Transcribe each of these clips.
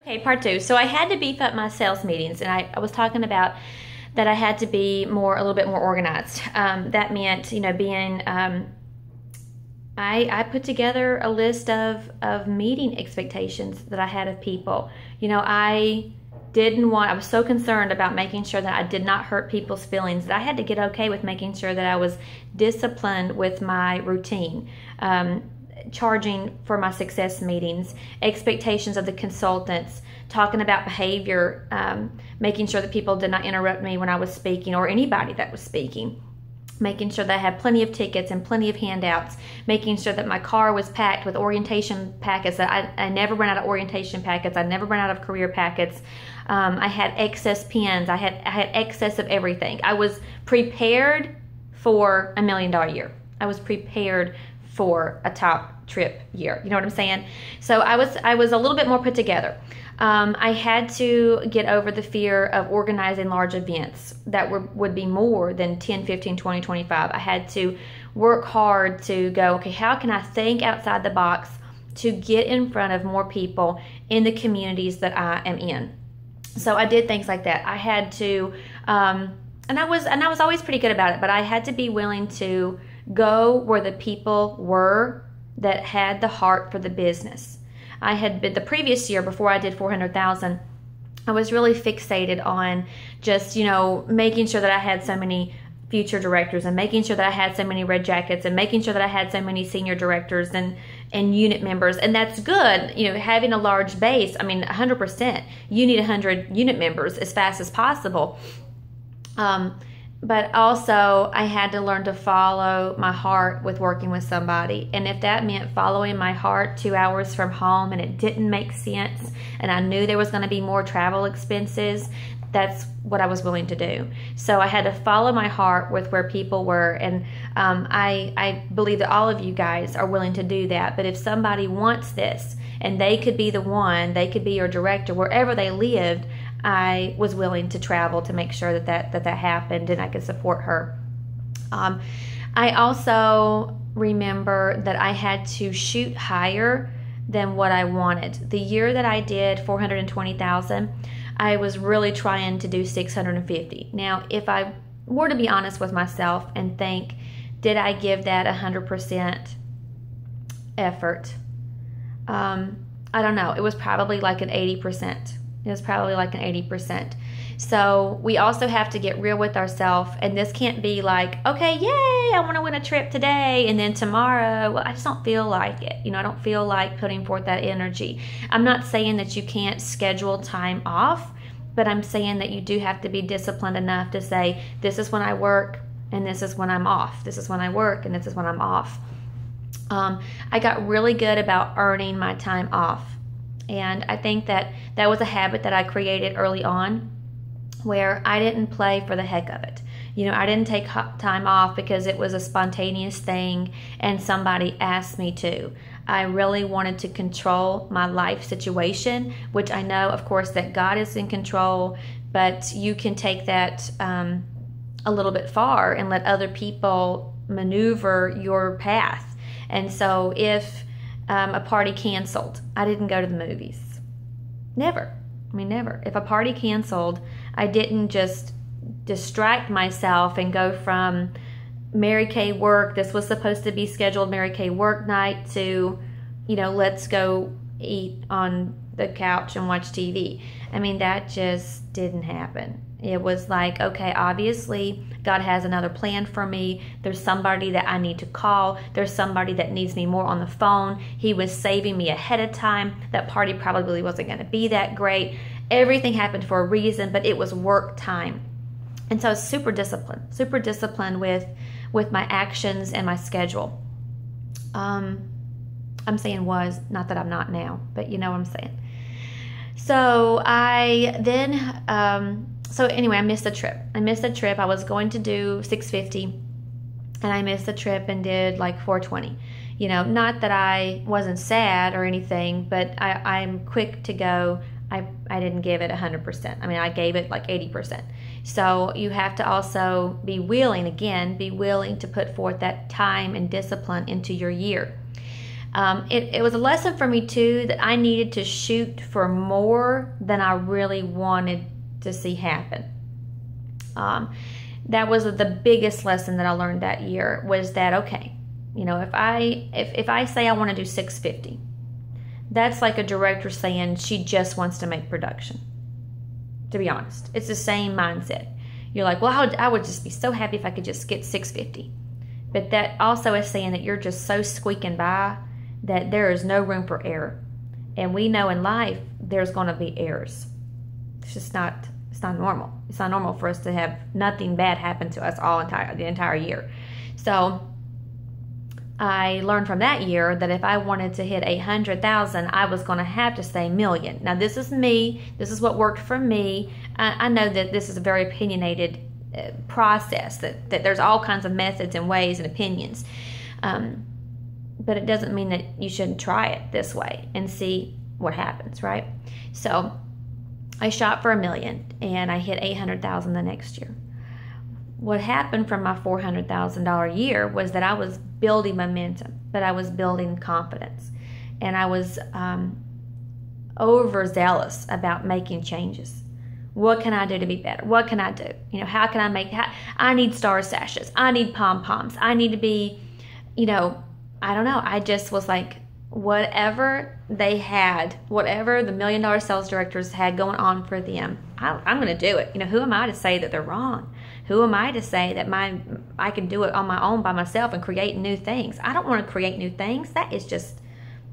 Okay, part two. So I had to beef up my sales meetings, and I was talking about that I had to be a little bit more organized. That meant, being, I put together a list of meeting expectations that I had of people. I was so concerned about making sure that I did not hurt people's feelings that I had to get okay with making sure that I was disciplined with my routine. Charging for my success meetings, expectations of the consultants, talking about behavior, making sure that people did not interrupt me when I was speaking or anybody that was speaking, making sure that I had plenty of tickets and plenty of handouts, making sure that my car was packed with orientation packets, that I never ran out of orientation packets, I never ran out of career packets. I had excess pens, I had excess of everything. I was prepared for $1 million year. I was prepared for a top trip year. You know what I'm saying? So I was a little bit more put together. I had to get over the fear of organizing large events that would be more than 10, 15, 20, 25. I had to work hard to go, okay, how can I think outside the box to get in front of more people in the communities that I am in? So I did things like that. I had to, and I was always pretty good about it, but I had to be willing to go where the people were that had the heart for the business. I had been, the previous year before I did 400,000, I was really fixated on just, making sure that I had so many future directors and making sure that I had so many red jackets and making sure that I had so many senior directors and unit members. And that's good, having a large base. 100%, you need 100 unit members as fast as possible. But also I had to learn to follow my heart with working with somebody. And if that meant following my heart 2 hours from home and it didn't make sense and I knew there was going to be more travel expenses, that's what I was willing to do. So I had to follow my heart with where people were. And I believe that all of you guys are willing to do that. But if somebody wants this and they could be the one, they could be your director wherever they lived, I was willing to travel to make sure that happened and I could support her. I also remember that I had to shoot higher than what I wanted. The year that I did 420,000, I was really trying to do 650. Now, if I were to be honest with myself and think, did I give that 100% effort? I don't know. It was probably like an 80%. It was probably like an 80%. So we also have to get real with ourselves, and this can't be like, okay, yay, I want to win a trip today, and then tomorrow, well, I just don't feel like it. I don't feel like putting forth that energy. I'm not saying that you can't schedule time off, but I'm saying that you do have to be disciplined enough to say, this is when I work, and this is when I'm off. This is when I work, and this is when I'm off. I got really good about earning my time off. And I think that was a habit that I created early on where I didn't play for the heck of it. I didn't take time off because it was a spontaneous thing and somebody asked me to. I really wanted to control my life situation, which I know, of course, that God is in control, but you can take that a little bit far and let other people maneuver your path. And so if a party canceled, I didn't go to the movies. Never. Never. If a party canceled, I didn't just distract myself and go from Mary Kay work, this was supposed to be scheduled Mary Kay work night, to, let's go eat on the couch and watch TV. That just didn't happen. It was like, okay, obviously God has another plan for me. There's somebody that I need to call. There's somebody that needs me more on the phone. He was saving me ahead of time. That party probably wasn't going to be that great. Everything happened for a reason, but it was work time. And so I was super disciplined with my actions and my schedule. I'm saying was, not that I'm not now, but you know what I'm saying. So I then, so anyway, I missed the trip. I was going to do 650 and I missed the trip and did like 420. Not that I wasn't sad or anything, but I'm quick to go. I didn't give it 100%. I gave it like 80%. So you have to also be willing to put forth that time and discipline into your year. It was a lesson for me too, that I needed to shoot for more than I really wanted to see happen. That was the biggest lesson that I learned that year, was that, okay, you know, if I say I want to do 650, that's like a director saying she just wants to make production. To be honest, it's the same mindset. You're like, well, I would just be so happy if I could just get 650. But that also is saying that you're just so squeaking by that there is no room for error. And we know in life there's going to be errors. It's just not, it's not normal. It's not normal for us to have nothing bad happen to us the entire year. So I learned from that year that if I wanted to hit 800,000, I was going to have to say million. Now, this is me. This is what worked for me. I know that this is a very opinionated process, that there's all kinds of methods and ways and opinions. But it doesn't mean that you shouldn't try it this way and see what happens, right? So I shot for $1 million and I hit 800,000 the next year. What happened from my $400,000 year was that I was building momentum, but I was building confidence, and I was overzealous about making changes. What can I do to be better? What can I do? You know, how can I make? I need star sashes. I need pom poms. I need to be, you know, I don't know. I just was like, whatever they had, whatever the $1 million sales directors had going on for them, I'm going to do it. You know, who am I to say that they're wrong? Who am I to say that I can do it on my own by myself and create new things? I don't want to create new things. That is just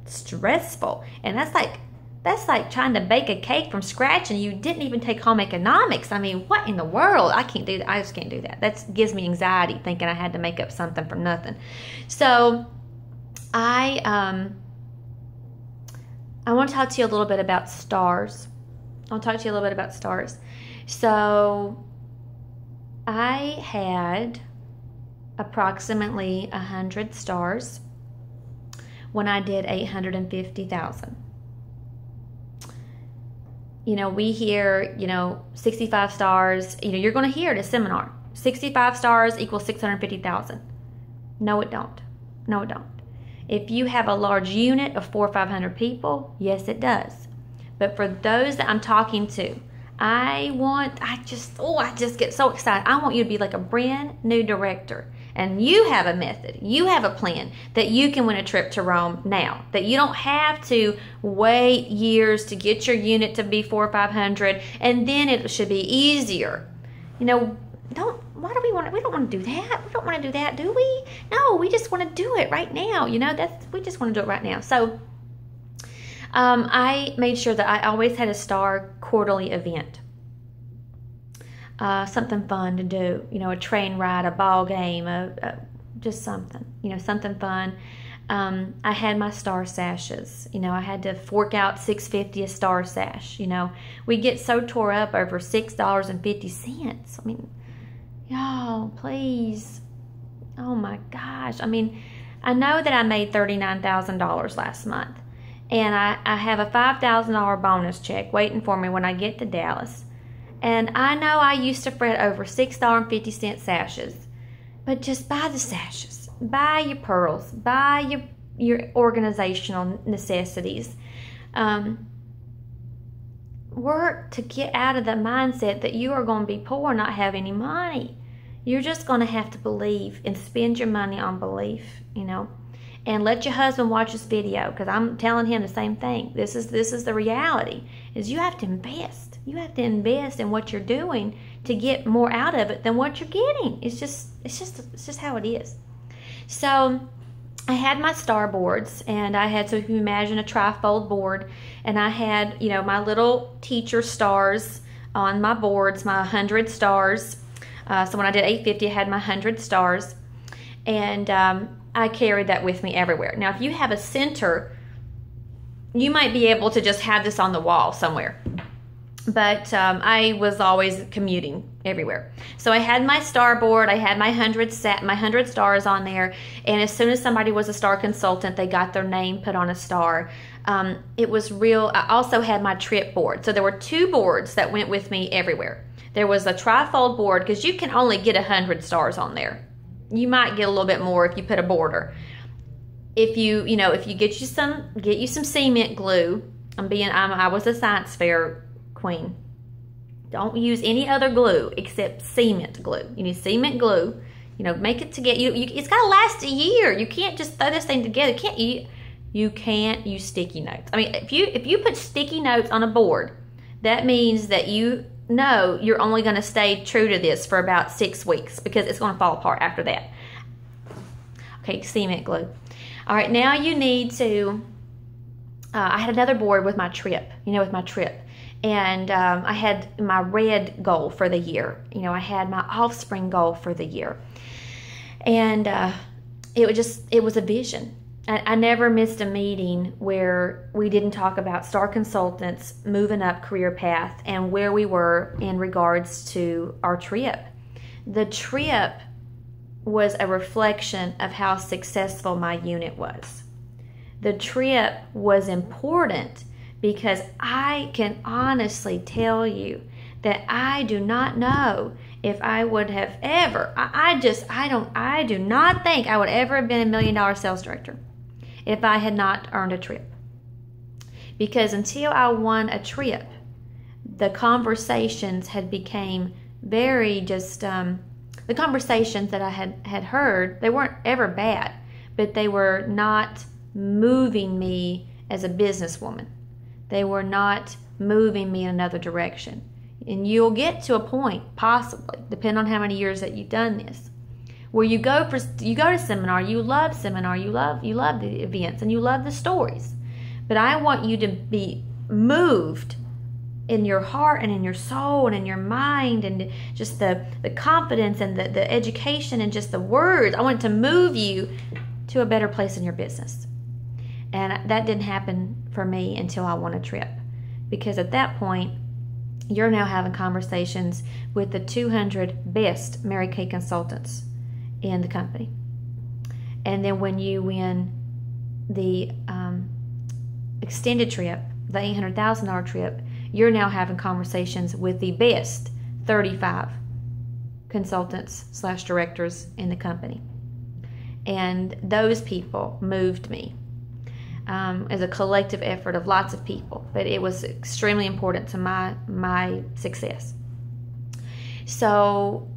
stressful. And that's like trying to bake a cake from scratch and you didn't even take home economics. I mean, what in the world? I can't do that. I just can't do that. That gives me anxiety thinking I had to make up something from nothing. So I want to talk to you a little bit about stars. So I had approximately 100 stars when I did 850,000. You know, we hear, you know, 65 stars. You know, you're going to hear at a seminar, 65 stars equals 650,000. No, it don't. No, it don't. If you have a large unit of 400 or 500 people, yes, it does. But for those that I'm talking to, I just get so excited. I want you to be like a brand new director. And you have a method, you have a plan that you can win a trip to Rome now. That you don't have to wait years to get your unit to be 400 or 500, and then it should be easier. You know, we don't want to do that. We don't want to do that, do we? No, we just want to do it right now. You know, we just want to do it right now. So I made sure that I always had a star quarterly event. Something fun to do, you know, a train ride, a ball game, just something, you know, something fun. I had my star sashes, you know, I had to fork out $6.50 a star sash. You know, we get so tore up over $6.50. I mean, y'all, please. Oh my gosh. I mean, I know that I made $39,000 last month, and I have a $5,000 bonus check waiting for me when I get to Dallas. And I know I used to fret over $6.50 sashes, but just buy the sashes, buy your pearls, buy your organizational necessities. Work to get out of the mindset that you are going to be poor and not have any money. You're just going to have to believe and spend your money on belief, you know. And let your husband watch this video, because I'm telling him the same thing. This is the reality, is you have to invest. You have to invest in what you're doing to get more out of it than what you're getting. It's just how it is. So I had my star boards, and I had, so if you imagine a trifold board, and I had, you know, my little teacher stars on my boards, my 100 stars. So when I did 850, I had my 100 stars, and I carried that with me everywhere. Now, if you have a center, you might be able to just have this on the wall somewhere. But I was always commuting everywhere. So I had my star board, I had my 100 stars on there, and as soon as somebody was a star consultant, they got their name put on a star. It was real. I also had my trip board. So there were 2 boards that went with me everywhere. There was a trifold board, because you can only get 100 stars on there. You might get a little bit more if you put a border. if you get you some cement glue. I was a science fair queen. Don't use any other glue except cement glue. You need cement glue. Make it together. It's got to last a year. You can't just throw this thing together. You can't use sticky notes. I mean, if you put sticky notes on a board, that means that you're only going to stay true to this for about 6 weeks, because it's going to fall apart after that. Okay, cement glue. All right, now you need to, I had another board with my trip, and I had my red goal for the year. I had my offspring goal for the year. And it was a vision. I never missed a meeting where we didn't talk about Star Consultants moving up career path and where we were in regards to our trip. The trip was a reflection of how successful my unit was. The trip was important because I can honestly tell you that I do not know if I would have ever, I do not think I would ever have been $1 million sales director if I had not earned a trip. Because until I won a trip, the conversations had became very the conversations that I had heard, they weren't ever bad, but they were not moving me as a businesswoman. They were not moving me in another direction. And you'll get to a point, possibly, depending on how many years that you've done this, where you go to seminar, you love the events, and you love the stories. But I want you to be moved in your heart and in your soul and in your mind, and just the confidence and the education and just the words. I want to move you to a better place in your business. And that didn't happen for me until I won a trip. Because at that point, you're now having conversations with the 200 best Mary Kay consultants in the company. And then when you win the extended trip, the $800,000 trip, you're now having conversations with the best 35 consultants / directors in the company. And those people moved me. As a collective effort of lots of people, but it was extremely important to my success. So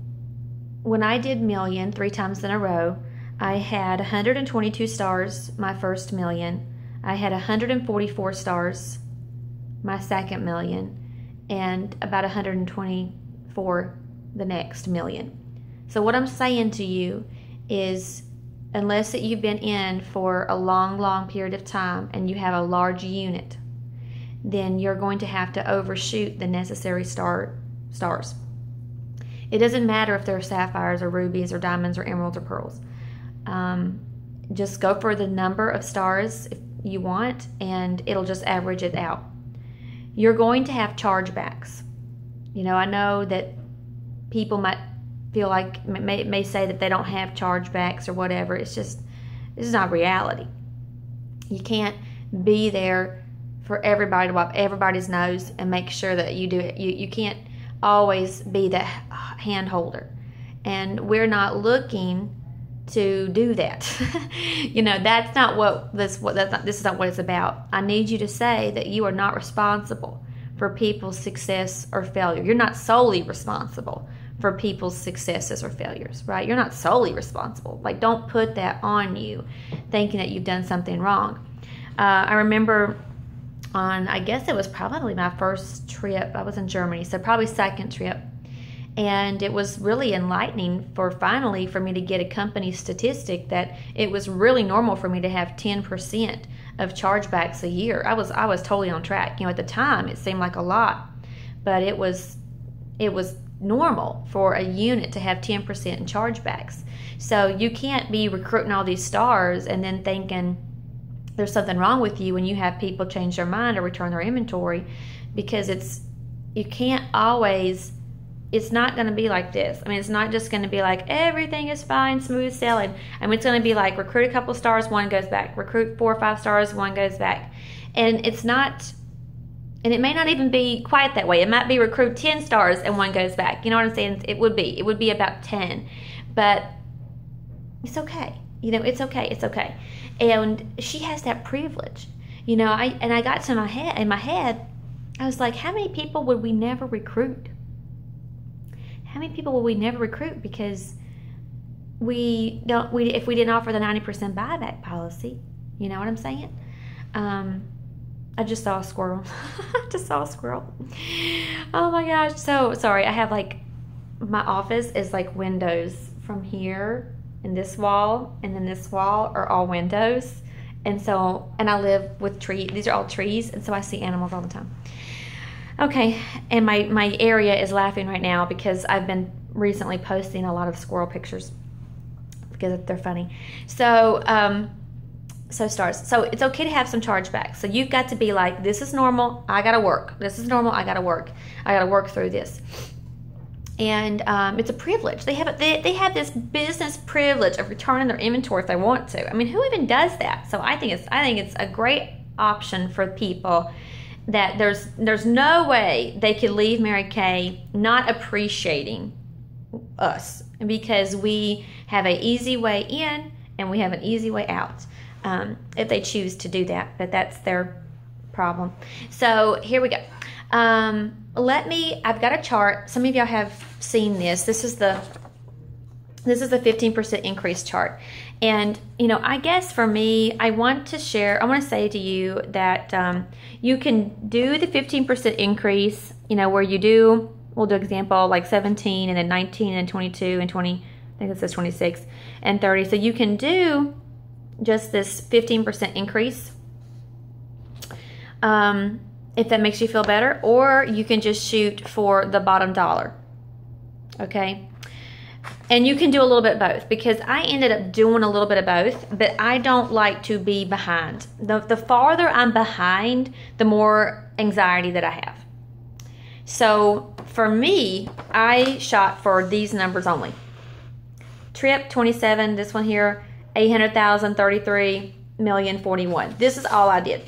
when I did million 3 times in a row, I had 122 stars my first million. I had 144 stars my second million, and about 124 the next million. So what I'm saying to you is, unless that you've been in for a long period of time and you have a large unit, then you're going to have to overshoot the necessary stars. It doesn't matter if they're sapphires or rubies or diamonds or emeralds or pearls. Just go for the number of stars if you want, and it'll just average it out. You're going to have chargebacks. I know that people might feel like, may say that they don't have chargebacks or whatever. It's just, this is not reality. You can't be there for everybody to wipe everybody's nose and make sure that you do it. You can't always be the hand holder. And we're not looking to do that. That's not what this is not what it's about. I need you to say that you are not responsible for people's success or failure. You're not solely responsible for people's successes or failures, right? You're not solely responsible. Like, don't put that on you, thinking that you've done something wrong. I remember I guess it was probably my first trip. I was in Germany, so probably second trip. And it was really enlightening for me to get a company statistic that it was really normal for me to have 10% of chargebacks a year. I was totally on track. At the time it seemed like a lot, but it was normal for a unit to have 10% in chargebacks. So you can't be recruiting all these stars and then thinking there's something wrong with you when you have people change their mind or return their inventory, because you can't always, it's not going to be like this. I mean, it's not just going to be like everything is fine, smooth sailing. I mean, it's going to be like recruit a couple stars, one goes back. Recruit 4 or 5 stars, one goes back. And it's not, and it may not even be quite that way. It might be recruit 10 stars and one goes back. You know what I'm saying? It would be about 10. But it's okay. It's okay. And she has that privilege. You know, I got to in my head, I was like, how many people would we never recruit? How many people would we never recruit because if we didn't offer the 90% buyback policy? You know what I'm saying? I just saw a squirrel. I just saw a squirrel. Oh my gosh. So sorry. I have like, my office is like windows from here, and this wall and then this wall are all windows. And I live with trees. These are all trees. And so I see animals all the time. Okay. And my area is laughing right now because I've been recently posting a lot of squirrel pictures because they're funny. So stars. So it's okay to have some chargebacks. So you've got to be like, this is normal. I got to work. This is normal. I got to work. I got to work through this. And it's a privilege. They have this business privilege of returning their inventory if they want to. I mean, who even does that? So I think it's a great option for people that there's no way they could leave Mary Kay not appreciating us, because we have an easy way in and we have an easy way out. If they choose to do that, but that's their problem. So here we go. I've got a chart. Some of y'all have seen this. This is the 15% increase chart. And, you know, I guess for me, I want to say to you that you can do the 15% increase, you know, where we'll do example like 17 and then 19 and 22 and 20, I think it says 26 and 30. So you can do just this 15% increase if that makes you feel better, or you can just shoot for the bottom dollar. Okay, and you can do a little bit of both, because I ended up doing a little bit of both, but I don't like to be behind. The farther I'm behind, the more anxiety that I have. So for me, I shot for these numbers only. Trip 27, this one here, 800,000, 33 million, 41. This is all I did.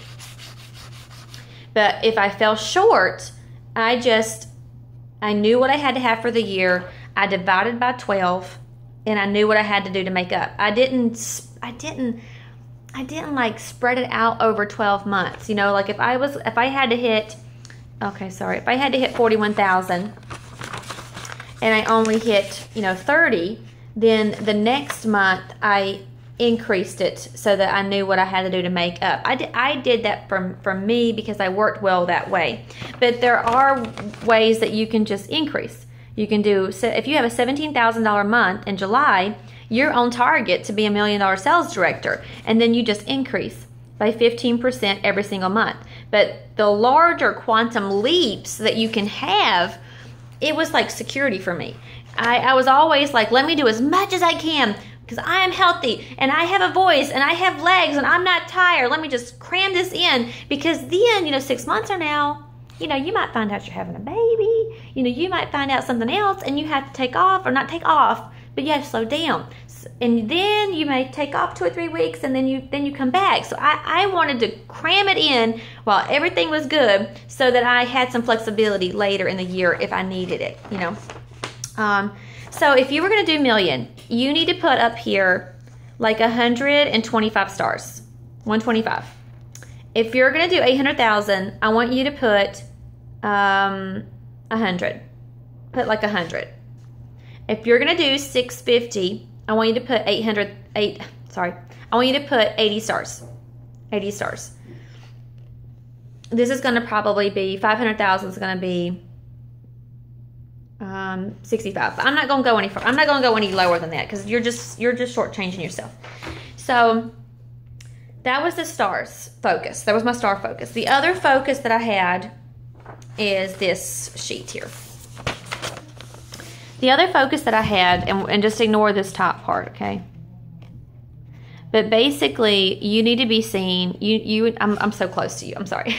But if I fell short, I knew what I had to have for the year. I divided by 12, and I knew what I had to do to make up. I didn't like spread it out over 12 months. You know, like if I had to hit 41,000 and I only hit, 30, then the next month I increased it so that I knew what I had to do to make up. I did that for me because I worked well that way. But there are ways that you can just increase. You can do, so if you have a $17,000 month in July, you're on target to be $1 million sales director, and then you just increase by 15% every single month. But the larger quantum leaps that you can have, it was like security for me. I was always like, let me do as much as I can, because I am healthy and I have a voice and I have legs and I'm not tired. Let me just cram this in, because then, 6 months from now, you might find out you're having a baby. You might find out something else and you have to take off, or not take off, but you have to slow down. And then you may take off 2 or 3 weeks, and then you come back. So I wanted to cram it in while everything was good, so that I had some flexibility later in the year if I needed it, So if you were going to do million, you need to put up here like 125 stars, 125. If you're going to do 800,000, I want you to put 100. Put like 100. If you're going to do 650, I want you to put I want you to put 80 stars. 80 stars. This is going to probably be 500,000 is going to be 65. But I'm not going to go any further. I'm not going to go any lower than that, because you're just shortchanging yourself. So that was the stars focus. That was my star focus. The other focus that I had is this sheet here. The other focus that I had, and just ignore this top part, okay? But basically, you need to be seen. I'm so close to you. I'm sorry.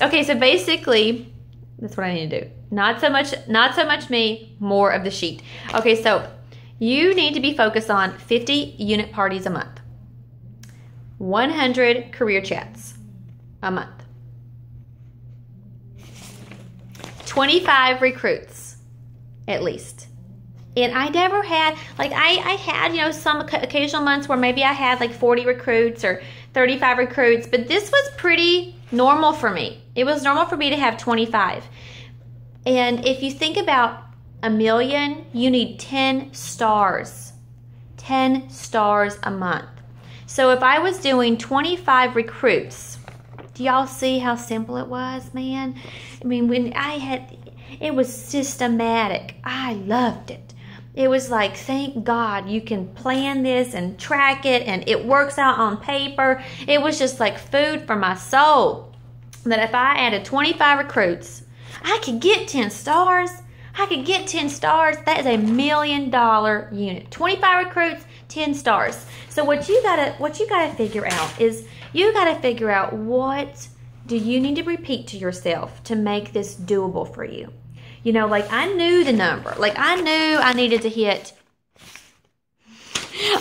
Okay, so basically, that's what I need to do. Not so much me, more of the sheet. Okay, so you need to be focused on 50 unit parties a month, 100 career chats a month, 25 recruits at least And I never had, like, I had, you know, some occasional months where maybe I had like 40 recruits or 35 recruits, but this was pretty normal for me. It was normal for me to have 25. And if you think about a million, you need 10 stars. 10 stars a month. So if I was doing 25 recruits, do y'all see how simple it was, man? I mean, when I had, it was systematic. I loved it. It was like, thank God you can plan this and track it and it works out on paper. It was just like food for my soul. That if I added 25 recruits, I could get 10 stars. I could get 10 stars. That is $1 million unit. 25 recruits, 10 stars. So what you gotta figure out is you gotta figure out what do you need to repeat to yourself to make this doable for you. You know, like I knew the number. Like I knew I needed to hit.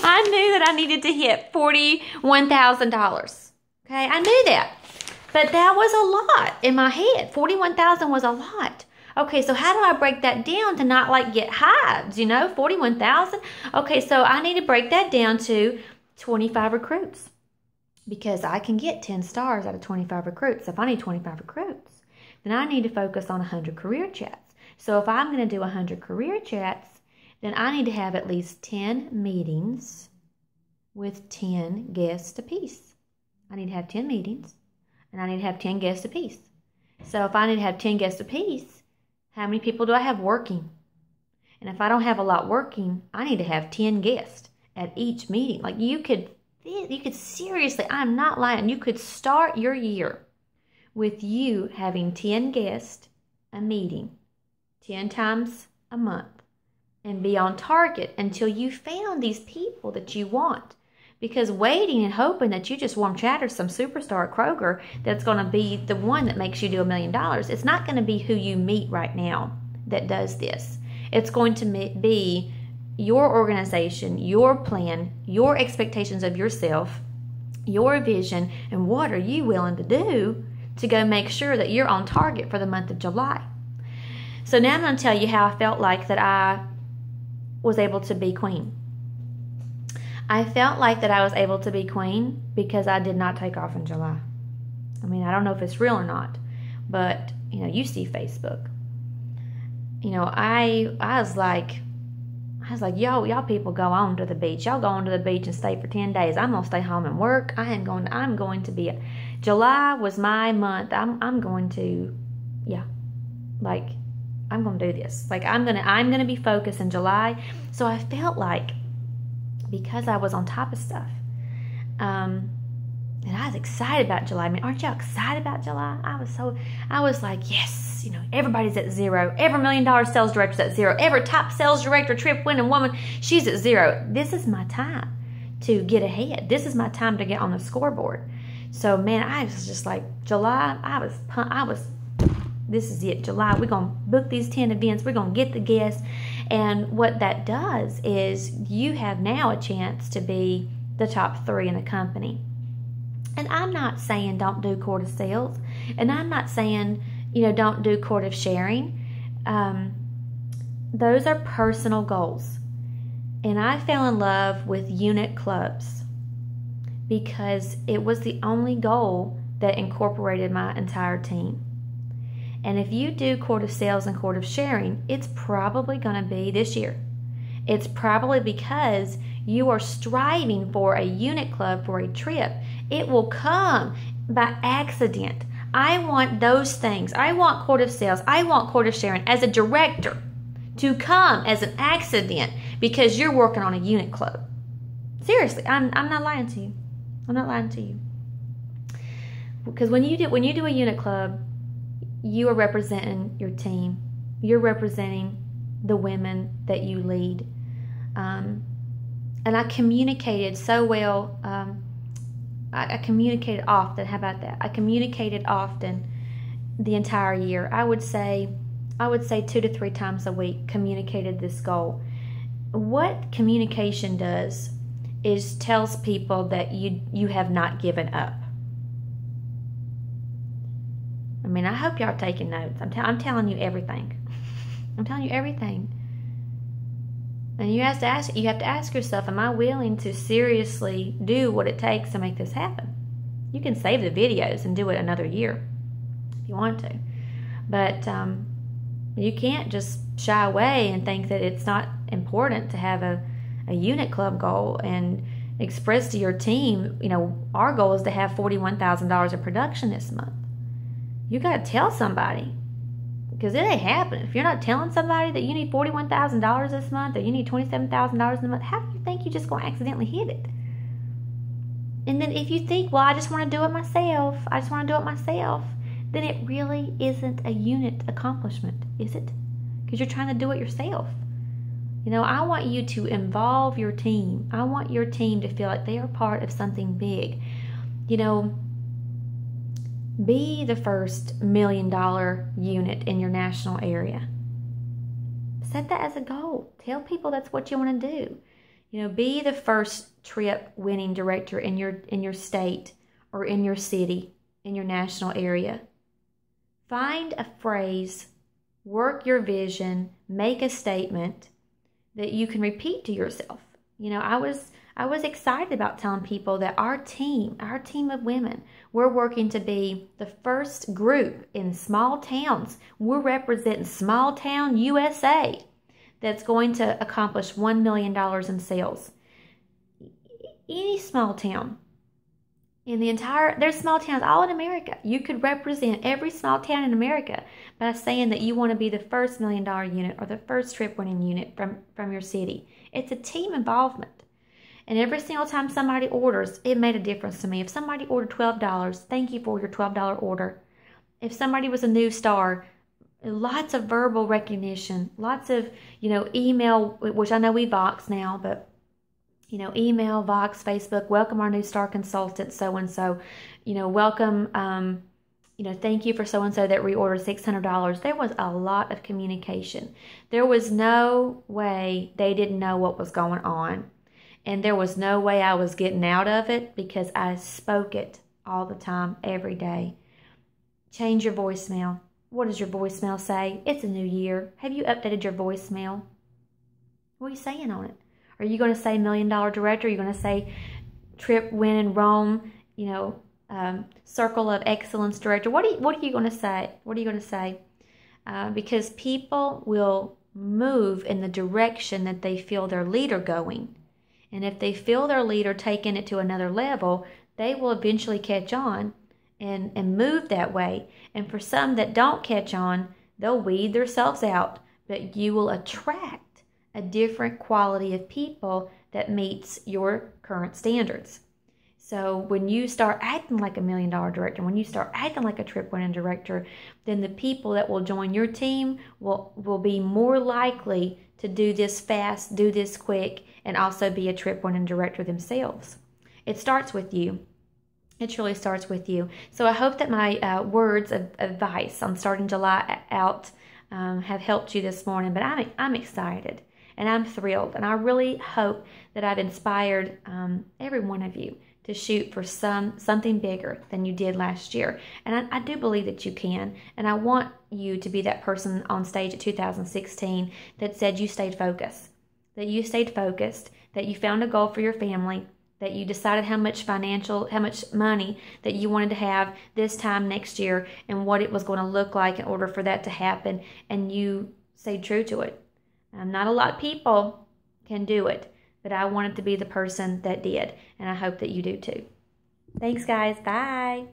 I knew that I needed to hit $41,000. Okay, I knew that. But that was a lot in my head. 41,000 was a lot. Okay, so how do I break that down to not like get hives, you know, 41,000? Okay, so I need to break that down to 25 recruits because I can get 10 stars out of 25 recruits. If I need 25 recruits, then I need to focus on 100 career chats. So if I'm going to do 100 career chats, then I need to have at least 10 meetings with 10 guests apiece. I need to have 10 meetings. And I need to have 10 guests apiece. So if I need to have 10 guests apiece, how many people do I have working? And if I don't have a lot working, I need to have 10 guests at each meeting. Like you could seriously, I'm not lying, you could start your year with you having 10 guests a meeting, 10 times a month, and be on target until you found these people that you want. Because waiting and hoping that you just warm chatter some superstar at Kroger that's going to be the one that makes you do $1 million, it's not going to be who you meet right now that does this. It's going to be your organization, your plan, your expectations of yourself, your vision, and what are you willing to do to go make sure that you're on target for the month of July. So now I'm going to tell you how I felt like that I was able to be queen. I felt like that I was able to be queen because I did not take off in July. I mean, I don't know if it's real or not, but, you know, you see Facebook. You know, I was like, y'all people go on to the beach. Y'all go on to the beach and stay for 10 days. I'm going to stay home and work. I'm going to be, July was my month. I'm going to do this. Like, I'm going to be focused in July. So I felt like, because I was on top of stuff. And I was excited about July. I mean, aren't y'all excited about July? I was like, yes, you know, everybody's at zero. Every $1 million sales director's at zero. Every top sales director, trip winning woman, she's at zero. This is my time to get ahead. This is my time to get on the scoreboard. So, man, I was just like, July, I was this is it, July. We're going to book these 10 events. We're going to get the guests. And what that does is you have now a chance to be the top 3 in the company. And I'm not saying don't do court of sales. And I'm not saying, you know, don't do court of sharing. Those are personal goals. And I fell in love with unit clubs because it was the only goal that incorporated my entire team. And if you do court of sales and court of sharing, it's probably going to be this year. It's probably because you are striving for a unit club for a trip. It will come by accident. I want those things. I want court of sales. I want court of sharing as a director to come as an accident because you're working on a unit club. Seriously, I'm not lying to you. I'm not lying to you. Because when you do a unit club, you are representing your team. You're representing the women that you lead. And I communicated so well. I communicated often. How about that? I communicated often the entire year. I would say 2 to 3 times a week communicated this goal. What communication does is tells people that you have not given up. I mean, I hope y'all are taking notes. I'm telling you everything. I'm telling you everything. And you have to ask yourself, am I willing to seriously do what it takes to make this happen? You can save the videos and do it another year if you want to. But you can't just shy away and think that it's not important to have a unit club goal and express to your team, our goal is to have $41,000 of production this month. You got to tell somebody, because it ain't happening. If you're not telling somebody that you need $41,000 this month or you need $27,000 a month, how do you think you're just going to accidentally hit it? And then if you think, well, I just want to do it myself, then it really isn't a unit accomplishment, is it? Because you're trying to do it yourself. I want you to involve your team. I want your team to feel like they are part of something big. Be the first $1 million unit in your national area. Set that as a goal. Tell people that's what you want to do. Be the first trip winning director in your state or in your city, in your national area. Find a phrase, work your vision, make a statement that you can repeat to yourself. I was excited about telling people that our team of women, we're working to be the first group in small towns. We're representing small town USA that's going to accomplish $1 million in sales. Any small town in the there's small towns all in America. You could represent every small town in America by saying that you want to be the first $1 million unit or the first trip winning unit from your city. It's a team involvement. And every single time somebody orders, it made a difference to me. If somebody ordered $12, thank you for your $12 order. If somebody was a new star, lots of verbal recognition, lots of, email, which I know we Vox now, but, email, Vox, Facebook, welcome our new star consultant, so-and-so, welcome, thank you for so-and-so that reordered $600. There was a lot of communication. There was no way they didn't know what was going on. And there was no way I was getting out of it because I spoke it all the time, every day. Change your voicemail. What does your voicemail say? It's a new year. Have you updated your voicemail? What are you saying on it? Are you going to say $1 million director? Are you going to say trip win in Rome, circle of excellence director? What are you going to say? What are you going to say? Because people will move in the direction that they feel their leader going. And if they feel their leader taking it to another level, they will eventually catch on and move that way. And for some that don't catch on, they'll weed themselves out. But you will attract a different quality of people that meets your current standards. So when you start acting like $1 million director, when you start acting like a trip winning director, then the people that will join your team will be more likely to do this fast, do this quick, and also be a trip winning director themselves. It starts with you. It truly starts with you. So I hope that my words of advice on starting July out have helped you this morning. But I'm excited and I'm thrilled, and I really hope that I've inspired every one of you to shoot for something bigger than you did last year. And I do believe that you can. And I want you to be that person on stage at 2016 that said you stayed focused, that you found a goal for your family, that you decided how much money that you wanted to have this time next year and what it was going to look like in order for that to happen. And you stayed true to it. Not a lot of people can do it, but I wanted to be the person that did, and I hope that you do too. Thanks, guys. Bye.